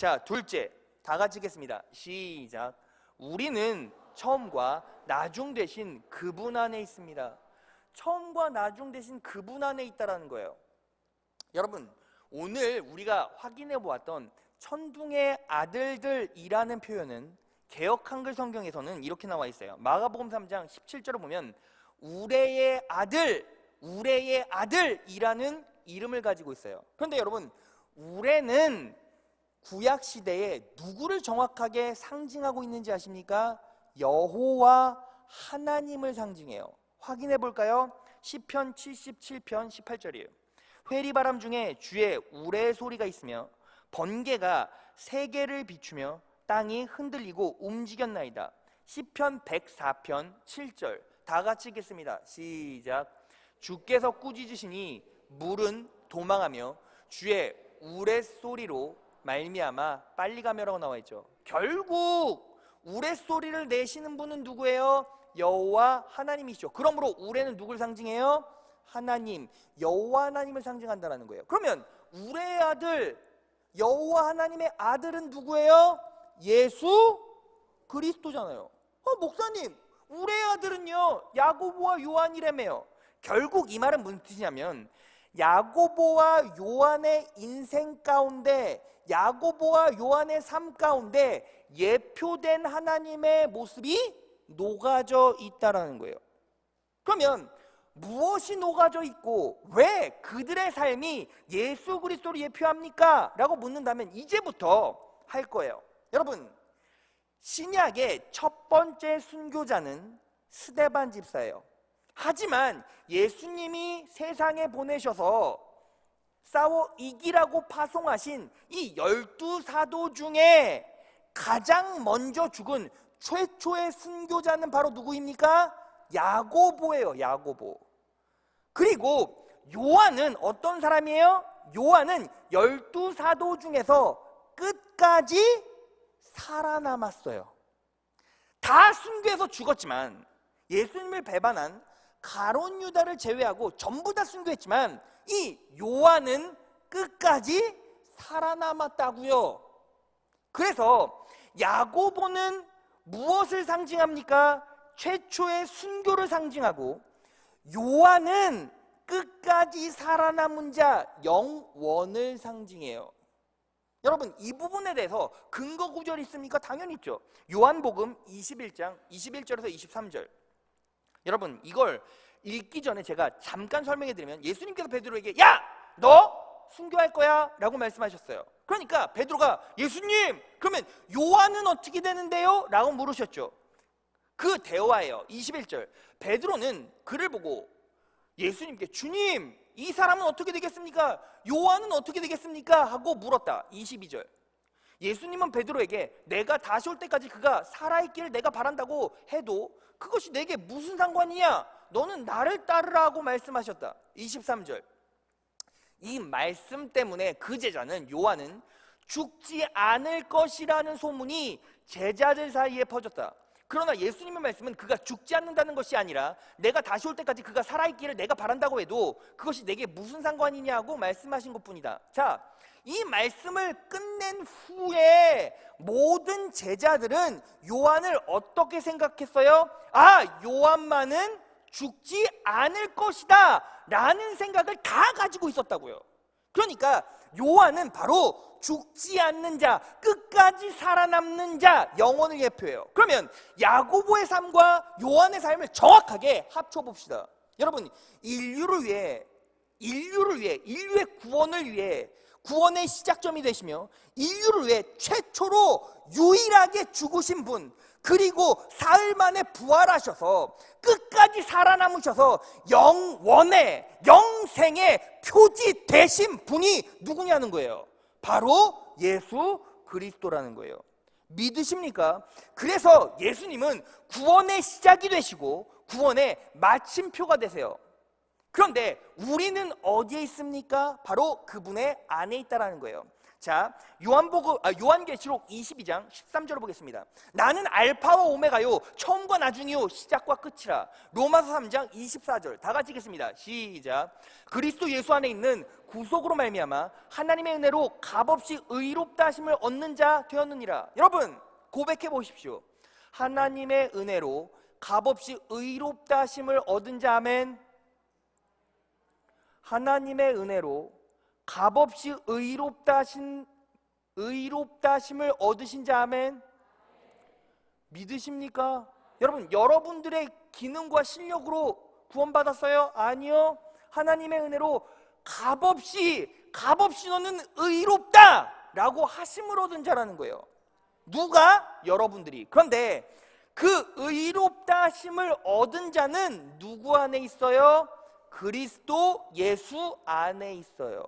자, 둘째, 다 같이 읽겠습니다. 시작. 우리는 처음과 나중 되신 그분 안에 있습니다. 처음과 나중 되신 그분 안에 있다라는 거예요. 여러분, 오늘 우리가 확인해 보았던 천둥의 아들들이라는 표현은 개역 한글 성경에서는 이렇게 나와 있어요. 마가복음 3장 17절을 보면 우레의 아들이라는 이름을 가지고 있어요. 그런데 여러분, 우레는 구약 시대에 누구를 정확하게 상징하고 있는지 아십니까? 여호와 하나님을 상징해요. 확인해 볼까요? 시편 77편 18절이에요. 회리바람 중에 주의 우레의 소리가 있으며 번개가 세계를 비추며 땅이 흔들리고 움직였나이다. 시편 104편 7절. 다 같이 읽겠습니다. 시작. 주께서 꾸짖으시니 물은 도망하며 주의 우레소리로 말미암아 빨리 가며라고 나와 있죠. 결국 우레소리를 내시는 분은 누구예요? 여호와 하나님이시죠. 그러므로 우레는 누굴 상징해요? 하나님, 여호와 하나님을 상징한다는 거예요. 그러면 우레의 아들, 여호와 하나님의 아들은 누구예요? 예수 그리스도잖아요. 목사님, 우레의 아들은요 야고보와 요한이라며요. 결국 이 말은 무슨 뜻이냐면 야고보와 요한의 인생 가운데, 야고보와 요한의 삶 가운데 예표된 하나님의 모습이 녹아져 있다라는 거예요. 그러면 무엇이 녹아져 있고 왜 그들의 삶이 예수 그리스도를 예표합니까? 라고 묻는다면 이제부터 할 거예요. 여러분, 신약의 첫 번째 순교자는 스데반 집사예요. 하지만 예수님이 세상에 보내셔서 싸워 이기라고 파송하신 이 12사도 중에 가장 먼저 죽은 최초의 순교자는 바로 누구입니까? 야고보예요. 야고보. 그리고 요한은 어떤 사람이에요? 요한은 12사도 중에서 끝까지 살아남았어요. 다 순교해서 죽었지만 예수님을 배반한 가룟 유다를 제외하고 전부 다 순교했지만 이 요한은 끝까지 살아남았다고요. 그래서 야고보는 무엇을 상징합니까? 최초의 순교를 상징하고, 요한은 끝까지 살아남은 자 영원을 상징해요. 여러분, 이 부분에 대해서 근거 구절이 있습니까? 당연히 있죠. 요한복음 21장 21절에서 23절. 여러분, 이걸 읽기 전에 제가 잠깐 설명해 드리면, 예수님께서 베드로에게 야! 너 순교할 거야 라고 말씀하셨어요. 그러니까 베드로가 예수님, 그러면 요한은 어떻게 되는데요? 라고 물으셨죠. 그 대화예요. 21절. 베드로는 그를 보고 예수님께 주님, 이 사람은 어떻게 되겠습니까? 요한은 어떻게 되겠습니까? 하고 물었다. 22절. 예수님은 베드로에게 내가 다시 올 때까지 그가 살아있기를 내가 바란다고 해도 그것이 내게 무슨 상관이냐? 너는 나를 따르라고 말씀하셨다. 23절. 이 말씀 때문에 그 제자는, 요한은 죽지 않을 것이라는 소문이 제자들 사이에 퍼졌다. 그러나 예수님의 말씀은 그가 죽지 않는다는 것이 아니라 내가 다시 올 때까지 그가 살아있기를 내가 바란다고 해도 그것이 내게 무슨 상관이냐고 말씀하신 것뿐이다. 자, 이 말씀을 끝낸 후에 모든 제자들은 요한을 어떻게 생각했어요? 아, 요한만은 죽지 않을 것이다 라는 생각을 다 가지고 있었다고요. 그러니까 요한은 바로 죽지 않는 자, 끝까지 살아남는 자, 영혼을 예표해요. 그러면 야고보의 삶과 요한의 삶을 정확하게 합쳐봅시다. 여러분, 인류의 구원을 위해, 구원의 시작점이 되시며 인류를 위해 최초로 유일하게 죽으신 분, 그리고 사흘 만에 부활하셔서 끝까지 살아남으셔서 영원의, 영생의 표지 되신 분이 누구냐는 거예요. 바로 예수 그리스도라는 거예요. 믿으십니까? 그래서 예수님은 구원의 시작이 되시고 구원의 마침표가 되세요. 그런데 우리는 어디에 있습니까? 바로 그분의 안에 있다라는 거예요. 자, 요한계시록 22장 13절을 보겠습니다. 나는 알파와 오메가요, 처음과 나중이요, 시작과 끝이라. 로마서 3장 24절. 다 같이 읽겠습니다. 시작. 그리스도 예수 안에 있는 구속으로 말미암아 하나님의 은혜로 값없이 의롭다 하심을 얻는 자 되었느니라. 여러분 고백해 보십시오. 하나님의 은혜로 값없이 의롭다 하심을 얻은 자. 아멘. 하나님의 은혜로 값없이 의롭다 하심을 얻으신 자. 아멘. 믿으십니까? 여러분, 여러분들의 기능과 실력으로 구원받았어요? 아니요. 하나님의 은혜로 값없이 너는 의롭다 라고 하심을 얻은 자라는 거예요. 누가? 여러분들이. 그런데 그 의롭다 하심을 얻은 자는 누구 안에 있어요? 그리스도 예수 안에 있어요.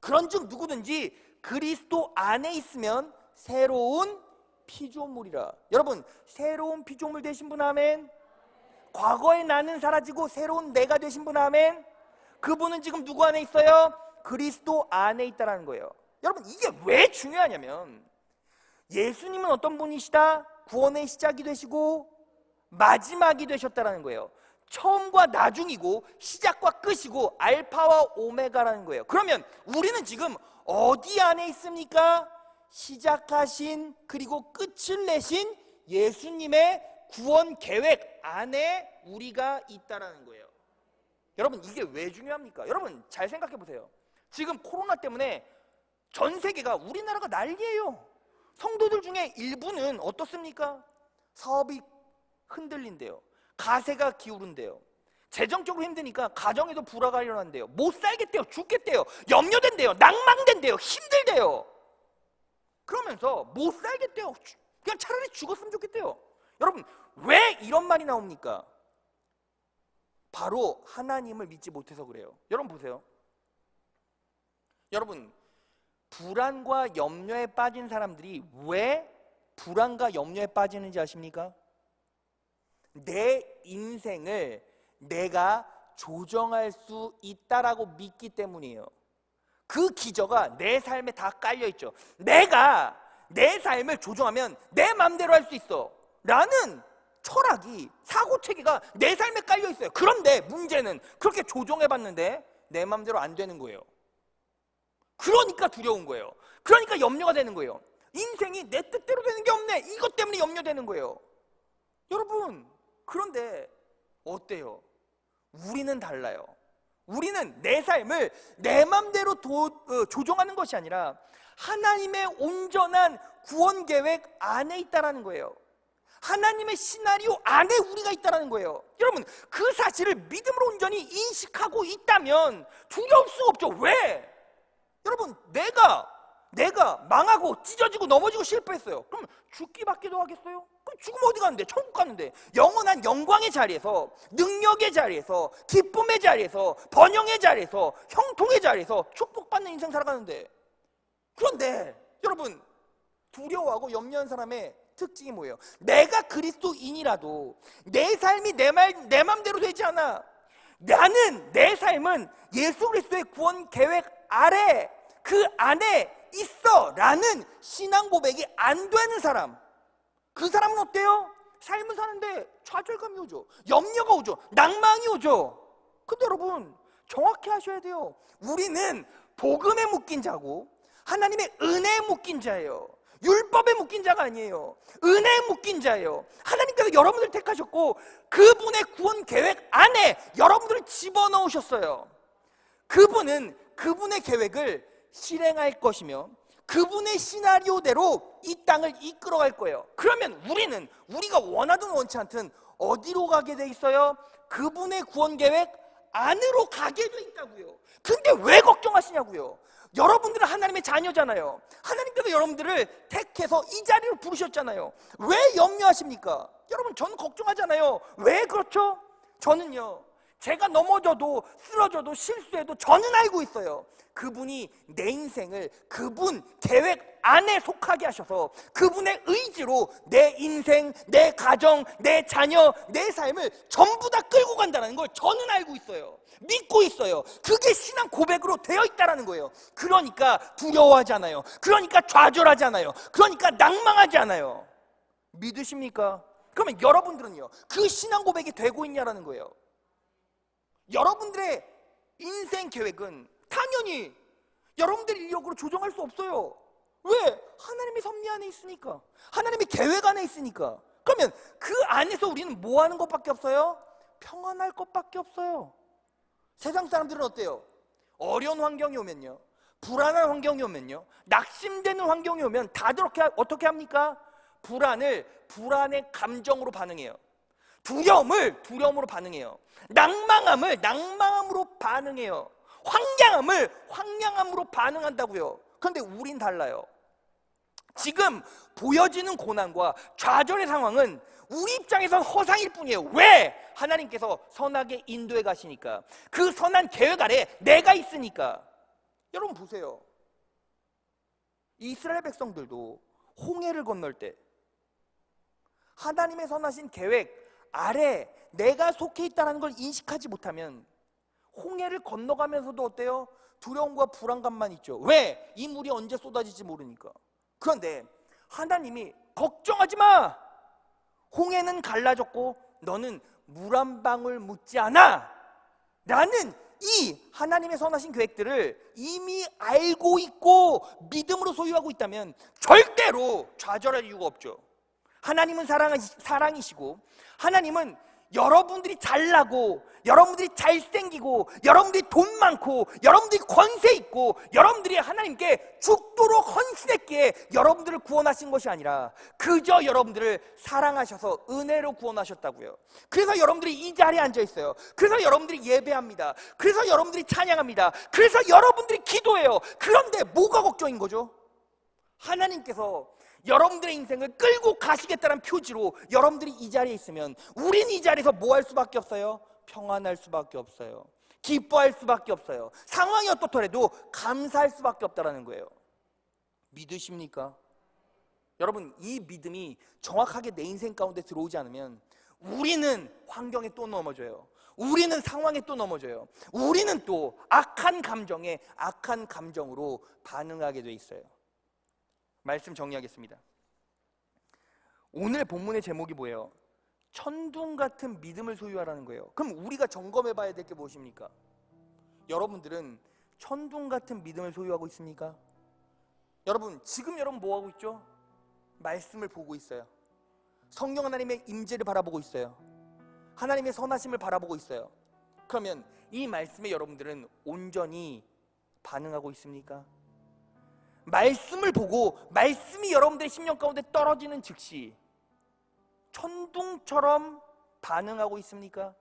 그런즉 누구든지 그리스도 안에 있으면 새로운 피조물이라. 여러분, 새로운 피조물 되신 분 아멘. 과거의 나는 사라지고 새로운 내가 되신 분 아멘. 그분은 지금 누구 안에 있어요? 그리스도 안에 있다라는 거예요. 여러분, 이게 왜 중요하냐면 예수님은 어떤 분이시다? 구원의 시작이 되시고 마지막이 되셨다라는 거예요. 처음과 나중이고 시작과 끝이고 알파와 오메가라는 거예요. 그러면 우리는 지금 어디 안에 있습니까? 시작하신 그리고 끝을 내신 예수님의 구원 계획 안에 우리가 있다라는 거예요. 여러분, 이게 왜 중요합니까? 여러분 잘 생각해 보세요. 지금 코로나 때문에 전 세계가, 우리나라가 난리예요. 성도들 중에 일부는 어떻습니까? 사업이 흔들린대요. 가세가 기울은대요. 재정적으로 힘드니까 가정에도 불화가 일어난대요. 못 살겠대요. 죽겠대요. 염려된대요. 낭망된대요. 힘들대요. 그러면서 못 살겠대요. 그냥 차라리 죽었으면 좋겠대요. 여러분, 왜 이런 말이 나옵니까? 바로 하나님을 믿지 못해서 그래요. 여러분 보세요. 여러분, 불안과 염려에 빠진 사람들이 왜 불안과 염려에 빠지는지 아십니까? 내 인생을 내가 조정할 수 있다라고 믿기 때문이에요. 그 기저가 내 삶에 다 깔려있죠. 내가 내 삶을 조정하면 내 맘대로 할 수 있어 라는 철학이, 사고체계가 내 삶에 깔려있어요. 그런데 문제는 그렇게 조정해봤는데 내 맘대로 안 되는 거예요. 그러니까 두려운 거예요. 그러니까 염려가 되는 거예요. 인생이 내 뜻대로 되는 게 없네, 이것 때문에 염려되는 거예요. 여러분, 그런데 어때요? 우리는 달라요. 우리는 내 삶을 내 맘대로 조종하는 것이 아니라 하나님의 온전한 구원 계획 안에 있다라는 거예요. 하나님의 시나리오 안에 우리가 있다라는 거예요. 여러분, 그 사실을 믿음으로 온전히 인식하고 있다면 두려울 수가 없죠. 왜? 여러분, 내가 망하고 찢어지고 넘어지고 실패했어요. 그럼 죽기밖에도 하겠어요? 그럼 죽으면 어디 가는데? 천국 가는데. 영원한 영광의 자리에서, 능력의 자리에서, 기쁨의 자리에서, 번영의 자리에서, 형통의 자리에서 축복받는 인생 살아가는데. 그런데 여러분, 두려워하고 염려한 사람의 특징이 뭐예요? 내가 그리스도인이라도 내 삶이 내 맘대로 되지 않아. 나는, 내 삶은 예수 그리스도의 구원 계획 아래, 그 안에 있어 라는 신앙 고백이 안 되는 사람, 그 사람은 어때요? 삶을 사는데 좌절감이 오죠. 염려가 오죠. 낭망이 오죠. 근데 여러분, 정확히 하셔야 돼요. 우리는 복음에 묶인 자고 하나님의 은혜에 묶인 자예요. 율법에 묶인 자가 아니에요. 은혜에 묶인 자예요. 하나님께서 여러분들을 택하셨고 그분의 구원 계획 안에 여러분들을 집어넣으셨어요. 그분은 그분의 계획을 실행할 것이며 그분의 시나리오대로 이 땅을 이끌어갈 거예요. 그러면 우리는 우리가 원하든 원치 않든 어디로 가게 돼 있어요? 그분의 구원 계획 안으로 가게 돼 있다고요. 근데 왜 걱정하시냐고요? 여러분들은 하나님의 자녀잖아요. 하나님께서 여러분들을 택해서 이 자리로 부르셨잖아요. 왜 염려하십니까? 여러분, 저는 걱정하잖아요. 왜 그렇죠? 저는요, 제가 넘어져도 쓰러져도 실수해도 저는 알고 있어요. 그분이 내 인생을 그분 계획 안에 속하게 하셔서 그분의 의지로 내 인생, 내 가정, 내 자녀, 내 삶을 전부 다 끌고 간다는 걸 저는 알고 있어요. 믿고 있어요. 그게 신앙 고백으로 되어 있다는 거예요. 그러니까 두려워하지 않아요. 그러니까 좌절하지 않아요. 그러니까 낭망하지 않아요. 믿으십니까? 그러면 여러분들은요, 그 신앙 고백이 되고 있냐라는 거예요. 여러분들의 인생 계획은 당연히 여러분들 인력으로 조정할 수 없어요. 왜? 하나님의 섭리 안에 있으니까, 하나님의 계획 안에 있으니까. 그러면 그 안에서 우리는 뭐 하는 것밖에 없어요? 평안할 것밖에 없어요. 세상 사람들은 어때요? 어려운 환경이 오면요, 불안한 환경이 오면요, 낙심되는 환경이 오면 다들 어떻게 합니까? 불안의 감정으로 반응해요. 두려움을 두려움으로 반응해요. 낭망함을 낭망함으로 반응해요. 황량함을 황량함으로 반응한다고요. 그런데 우린 달라요. 지금 보여지는 고난과 좌절의 상황은 우리 입장에선 허상일 뿐이에요. 왜? 하나님께서 선하게 인도해 가시니까. 그 선한 계획 아래 내가 있으니까. 여러분 보세요. 이스라엘 백성들도 홍해를 건널 때 하나님의 선하신 계획 아래 내가 속해 있다는 걸 인식하지 못하면 홍해를 건너가면서도 어때요? 두려움과 불안감만 있죠. 왜? 이 물이 언제 쏟아질지 모르니까. 그런데 하나님이 걱정하지 마! 홍해는 갈라졌고 너는 물 한 방울 묻지 않아! 라는 이 하나님의 선하신 계획들을 이미 알고 있고 믿음으로 소유하고 있다면 절대로 좌절할 이유가 없죠. 하나님은 사랑이시고, 하나님은 여러분들이 잘나고, 여러분들이 잘생기고, 여러분들이 돈 많고, 여러분들이 권세 있고, 여러분들이 하나님께 죽도록 헌신했기에 여러분들을 구원하신 것이 아니라 그저 여러분들을 사랑하셔서 은혜로 구원하셨다고요. 그래서 여러분들이 이 자리에 앉아 있어요. 그래서 여러분들이 예배합니다. 그래서 여러분들이 찬양합니다. 그래서 여러분들이 기도해요. 그런데 뭐가 걱정인 거죠? 하나님께서 여러분들의 인생을 끌고 가시겠다는 표지로 여러분들이 이 자리에 있으면 우린 이 자리에서 뭐 할 수밖에 없어요? 평안할 수밖에 없어요. 기뻐할 수밖에 없어요. 상황이 어떻더라도 감사할 수밖에 없다는 거예요. 믿으십니까? 여러분, 이 믿음이 정확하게 내 인생 가운데 들어오지 않으면 우리는 환경에 또 넘어져요. 우리는 상황에 또 넘어져요. 우리는 또 악한 감정에 악한 감정으로 반응하게 돼 있어요. 말씀 정리하겠습니다. 오늘 본문의 제목이 뭐예요? 천둥 같은 믿음을 소유하라는 거예요. 그럼 우리가 점검해 봐야 될 게 무엇입니까? 여러분들은 천둥 같은 믿음을 소유하고 있습니까? 여러분, 지금 여러분 뭐 하고 있죠? 말씀을 보고 있어요. 성령 하나님의 임재를 바라보고 있어요. 하나님의 선하심을 바라보고 있어요. 그러면 이 말씀에 여러분들은 온전히 반응하고 있습니까? 말씀을 보고 말씀이 여러분들의 심령 가운데 떨어지는 즉시 천둥처럼 반응하고 있습니까?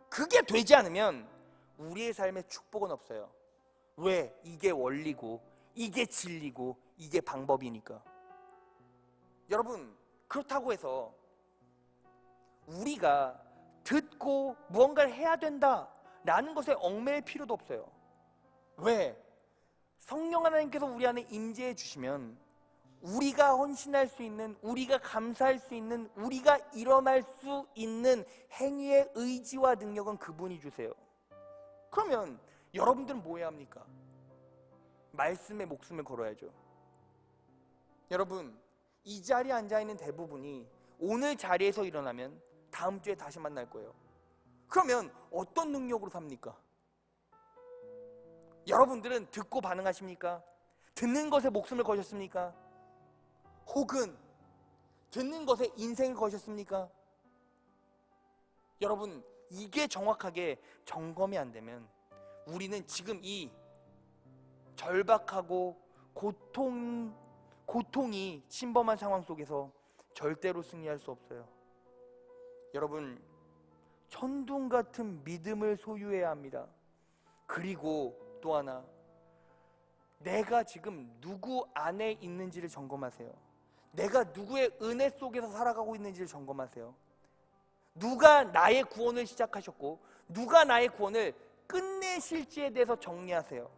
그게 되지 않으면 우리의 삶에 축복은 없어요. 왜? 이게 원리고 이게 진리고 이게 방법이니까. 여러분, 그렇다고 해서 우리가 듣고 무언가를 해야 된다라는 것에 얽매일 필요도 없어요. 왜? 성령 하나님께서 우리 안에 임재해 주시면 우리가 헌신할 수 있는, 우리가 감사할 수 있는, 우리가 일어날 수 있는 행위의 의지와 능력은 그분이 주세요. 그러면 여러분들은 뭐 해야 합니까? 말씀에 목숨을 걸어야죠. 여러분, 이 자리에 앉아있는 대부분이 오늘 자리에서 일어나면 다음 주에 다시 만날 거예요. 그러면 어떤 능력으로 삽니까? 여러분들은 듣고 반응하십니까? 듣는 것에 목숨을 거셨습니까? 혹은 듣는 것에 인생을 거셨습니까? 여러분, 이게 정확하게 점검이 안 되면 우리는 지금 이 절박하고 고통이 침범한 상황 속에서 절대로 승리할 수 없어요. 여러분, 천둥 같은 믿음을 소유해야 합니다. 그리고 또 하나, 내가 지금 누구 안에 있는지를 점검하세요. 내가 누구의 은혜 속에서 살아가고 있는지를 점검하세요. 누가 나의 구원을 시작하셨고 누가 나의 구원을 끝내실지에 대해서 정리하세요.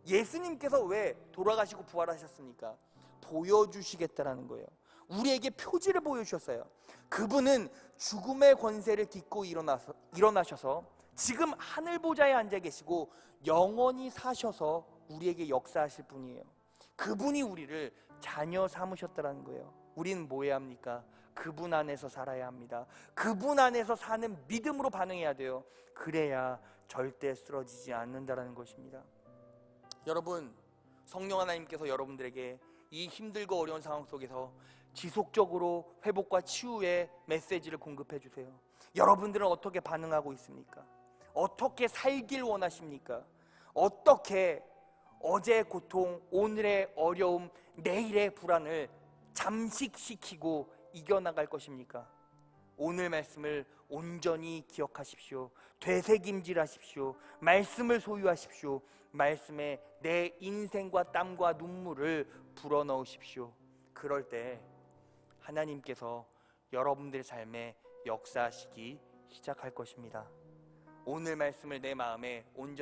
예수님께서 왜 돌아가시고 부활하셨습니까? 보여주시겠다라는 거예요. 우리에게 표지를 보여주셨어요. 그분은 죽음의 권세를 딛고 일어나셔서 지금 하늘 보좌에 앉아 계시고 영원히 사셔서 우리에게 역사하실 분이에요. 그분이 우리를 자녀 삼으셨다는 거예요. 우리는 뭐 해야 합니까? 그분 안에서 살아야 합니다. 그분 안에서 사는 믿음으로 반응해야 돼요. 그래야 절대 쓰러지지 않는다라는 것입니다. 여러분, 성령 하나님께서 여러분들에게 이 힘들고 어려운 상황 속에서 지속적으로 회복과 치유의 메시지를 공급해 주세요. 여러분들은 어떻게 반응하고 있습니까? 어떻게 살길 원하십니까? 어떻게 어제의 고통, 오늘의 어려움, 내일의 불안을 잠식시키고 이겨나갈 것입니까? 오늘 말씀을 온전히 기억하십시오. 되새김질하십시오. 말씀을 소유하십시오. 말씀에 내 인생과 땀과 눈물을 불어넣으십시오. 그럴 때 하나님께서 여러분들의 삶에 역사하시기 시작할 것입니다. 오늘 말씀을 내 마음에 온전히